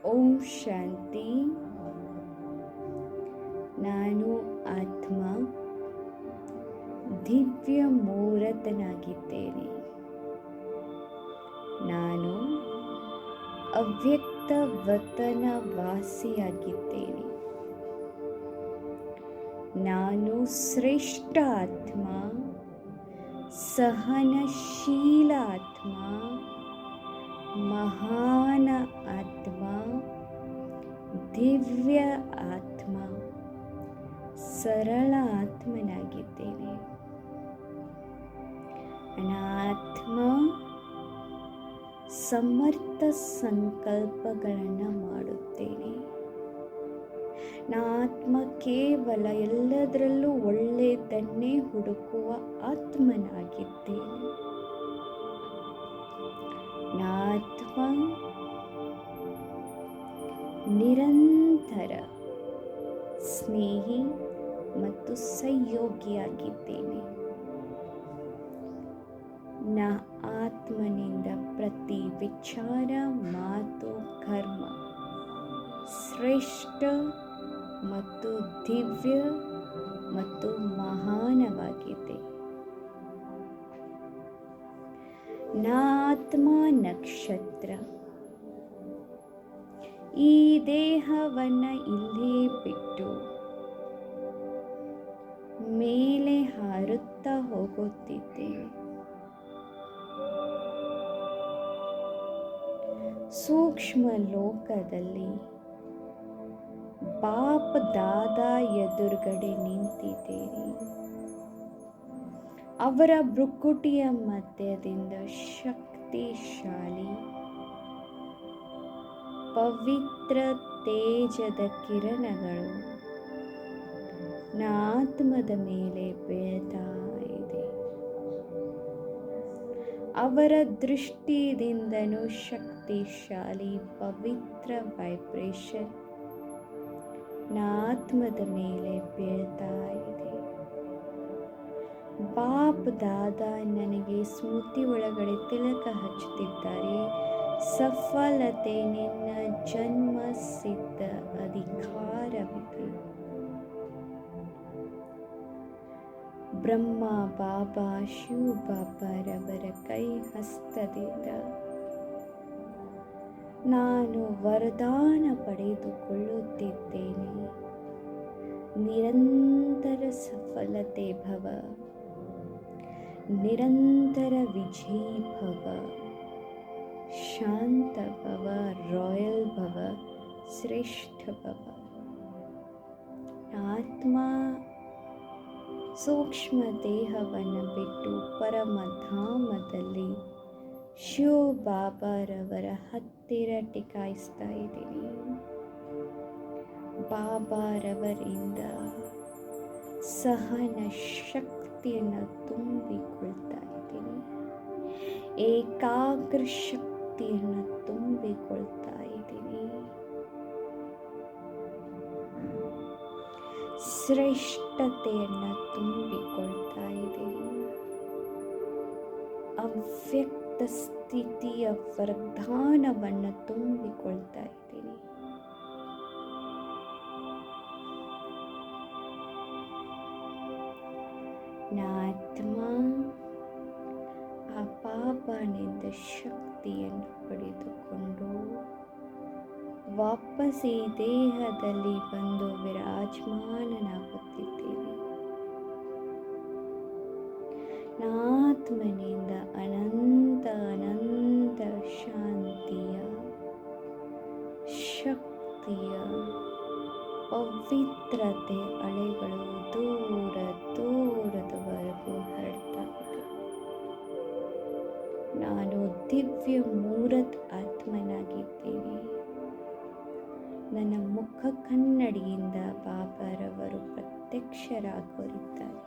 ಓಂ ಶಾಂತಿ. ನಾನು ಆತ್ಮ ದಿವ್ಯ ಮೂರತನಾಗಿದ್ದೇನೆ. ನಾನು ಅವ್ಯಕ್ತ ವತನ ವಾಸಿಯಾಗಿದ್ದೇನೆ. ನಾನು ಶ್ರೇಷ್ಠ ಆತ್ಮ, ಸಹನಶೀಲ ಆತ್ಮ, ಮಹಾನ ಆತ್ಮ, ದಿವ್ಯ ಆತ್ಮ, ಸರಳ ಆತ್ಮನಾಗಿದ್ದೇನೆ. ನನ್ನ ಆತ್ಮ ಸಮರ್ಥ ಸಂಕಲ್ಪಗಳನ್ನು ಮಾಡುತ್ತೇನೆ. ನನ್ನ ಆತ್ಮ ಕೇವಲ ಎಲ್ಲದರಲ್ಲೂ ಒಳ್ಳೆಯದನ್ನೇ ಹುಡುಕುವ ಆತ್ಮನಾಗಿದ್ದೇನೆ. ನನ್ನ ಆತ್ಮ ನಿರಂತರ ಸ್ನೇಹಿ ಮತ್ತು ಸಹಯೋಗಿಯಾಗಿದ್ದೇನೆ. ನನ್ನ ಆತ್ಮನಿಂದ ಪ್ರತಿ ವಿಚಾರ, ಮಾತು, ಕರ್ಮ ಶ್ರೇಷ್ಠ ಮತ್ತು ದಿವ್ಯ ಮತ್ತು ಮಹಾನವಾಗಿದೆ. ನನ್ನ ಆತ್ಮ ನಕ್ಷತ್ರ ಈ ದೇಹವನ್ನು ಇಲ್ಲೇ ಬಿಟ್ಟು ಮೇಲೆ ಹಾರುತ್ತಾ ಹೋಗುತ್ತಿದ್ದೇನೆ. ಸೂಕ್ಷ್ಮ ಲೋಕದಲ್ಲಿ ಬಾಪ್ ದಾದಾ ಎದುರುಗಡೆ ನಿಂತಿದ್ದೇನೆ. ಅವರ ಭ್ರುಕುಟಿಯ ಮಧ್ಯದಿಂದ ಶಕ್ತಿಶಾಲಿ ಪವಿತ್ರ ತೇಜದ ಕಿರಣಗಳು ನನ್ನ ಆತ್ಮದ ಮೇಲೆ ಬೀಳ್ತಾ ಇದೆ. ಅವರ ದೃಷ್ಟಿಯಿಂದನೂ ಶಕ್ತಿಶಾಲಿ ಪವಿತ್ರ ವೈಬ್ರೇಷನ್ ನನ್ನ ಆತ್ಮದ ಮೇಲೆ ಬೀಳ್ತಾ ಇದೆ. ಬಾಪ್ ದಾದಾ ನನಗೆ ಸ್ಮೃತಿ ಒಳಗಡೆ ತಿಲಕ ಹಚ್ಚುತ್ತಿದ್ದಾರೆ. ಸಫಲತೆ ನಿನ್ನ ಜನ್ಮ ಸಿದ್ಧ ಅಧಿಕಾರವಿದೆ. ಬ್ರಹ್ಮ ಬಾಬಾ ಶಿವ ಬಾಬಾರವರ ಕೈ ಹಸ್ತದಿಂದ ನಾನು ವರದಾನ ಪಡೆದುಕೊಳ್ಳುತ್ತಿದ್ದೇನೆ. ನಿರಂತರ ಸಫಲತೆ ಭವ, ನಿರಂತರ ವಿಜಯೀ ಭವ, ಶಾಂತ ಭವ, ರಾಯಲ್ ಭವ, ಶ್ರೇಷ್ಠ ಭವ. ಆತ್ಮ ಸೂಕ್ಷ್ಮ ದೇಹವನ್ನು ಬಿಟ್ಟು ಪರಮಧಾಮದಲ್ಲಿ ಶಿವ ಬಾಬಾರವರ ಹತ್ತಿರ ಟಿಕಾಯಿಸ್ತಾ ಇದ್ದೀನಿ. ಬಾಬಾರವರಿಂದ ಸಹನ ಶಕ್ತಿಯನ್ನು ತುಂಬಿಕೊಳ್ತಾ ಇದ್ದೀನಿ. ಏಕಾಗ್ರ ಶಕ್ತಿಯನ್ನು ತುಂಬಿಕೊಳ್ತಾ ಇದ್ದೀನಿ. ಶ್ರೇಷ್ಠತೆಯನ್ನು ತುಂಬಿಕೊಳ್ತಾ ಇದ್ದೀನಿ. ಅವ್ಯಕ್ತ ಸ್ಥಿತಿಯ ವರದಾನವನ್ನು ತುಂಬಿಕೊಳ್ತಾ ಇದ್ದೀನಿ. ನನ್ನ ಆತ್ಮ ಆ ಬಾಬಾನಿಂದ ಶಕ್ತಿಯನ್ನು ಪಡೆದುಕೊಂಡು ವಾಪಸ್ ಈ ದೇಹದಲ್ಲಿ ಬಂದು ವಿರಾಜಮಾನನಾಗುತ್ತಿದ್ದೇನೆ. ನನ್ನ ಆತ್ಮನಿಂದ ಅನಂತ ಅನಂತ ಶಾಂತಿಯ, ಶಕ್ತಿಯ, ಪವಿತ್ರತೆ ಅಲೆಗಳು ದೂರ ದೂರದವರೆಗೂ ಹರಡ್ತಾ ಇದೆ. ನಾನು ದಿವ್ಯ ಮೂರತ್ ಆತ್ಮನಾಗಿದ್ದೇನೆ. ನನ್ನ ಮುಖ ಕನ್ನಡಿಯಿಂದ ಬಾಬಾರವರು ಪ್ರತ್ಯಕ್ಷರಾಗೋರಿದ್ದಾರೆ.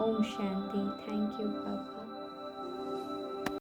ಓಂ ಶಾಂತಿ. Thank you Baba.